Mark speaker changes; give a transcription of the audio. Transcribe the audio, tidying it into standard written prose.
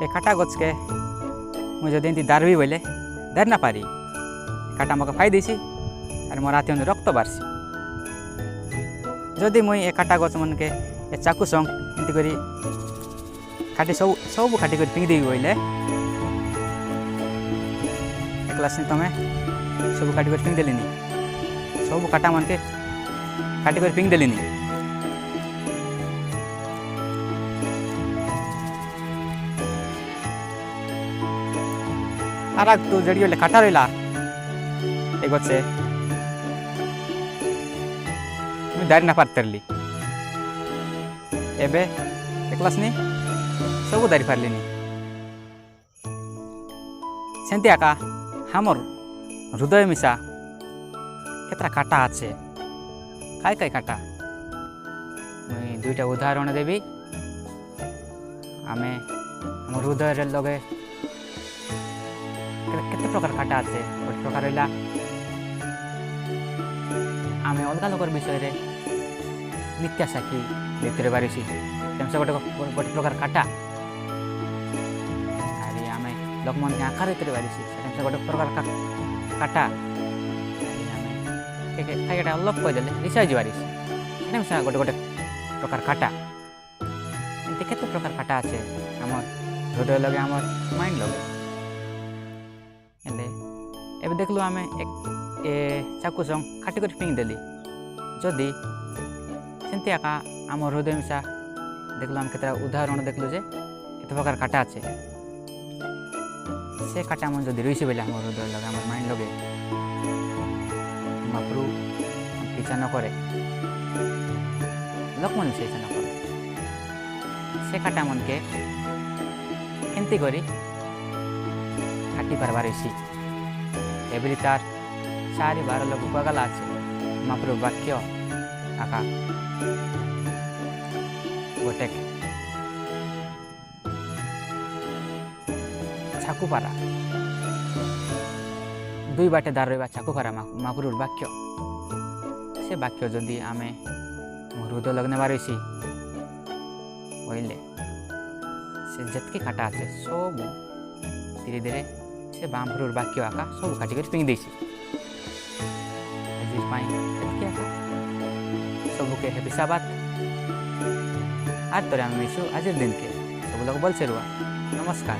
Speaker 1: ए काटा गच के मुझे जदि दारबी बोले दार ना पारी काटा मके फाई देसी और मोर हाथी रक्त बारसी जदि मुई ए काटा गच मन के ए चाकू संग एमती करी काटी सब सब काटी कर फिंग देवी बोले क्लास तमें सब काटी कर फिंग देलिनी सब काटा मन के काटी कर फिंग देलिनी आराग तू जड़ी वाले काटा रहा एक से मुझे दारी ना पारतरली एबे क्लास नहीं सब दारी पारलिनी सेंती आका हमर हृदय मिसा केतरा काटा आछे काय काय काटा मुई दुईटा उदाहरण देवी आमे हमर हृदय रे लगे केते प्रकार काटा आछे गोटे प्रकार रहा आम अलग लोकर विषय रे मिथ्या साक्षी देते पारिसी तेमसे गोटे गोटे प्रकार काटा अरे आम लोक मन के आकार देते पारिसी तेमसे गोटे प्रकार काटा आम अलग कहीदेले रिसाई पारिसी तेमसे गोटे गोटे प्रकार काटा एमती केते प्रकार काटा आछे आम हृदय लगे आम माइंड लगे एबे देखलु आम ए चाकू संग काटी कर फिंग देली जदि सेमती आका आम हृदय मिसा देखलु आम केतरा उदाहरण देखलु जे एत प्रकार काटा आछे से काटा मन जदि रहीसी बोले आम हृदय लगे आम माइंड लगे महाप्रभु इच्छा न करे लोक मन से इच्छा न करे से काटा मन के केमती करी काटी पारबार रहीसी एबरी तार 4-12 लोग उपगला আছে महाप्रभु वाक्य आका गोटे छाकुपारा दुई बाटे दार रहा छाकुपारा महाप्रभु वाक्य से वाक्य जदि आमे हृदय लगने बारसी बोले से जितकी काटा আছে सब धीरे धीरे से महाप्रभु वाक्य आका सब काटी कर फिंग देसी सबके हैप्पी साबात आज तोरे आम मिसु आज दिन के सब लोग बोल से रुआ नमस्कार।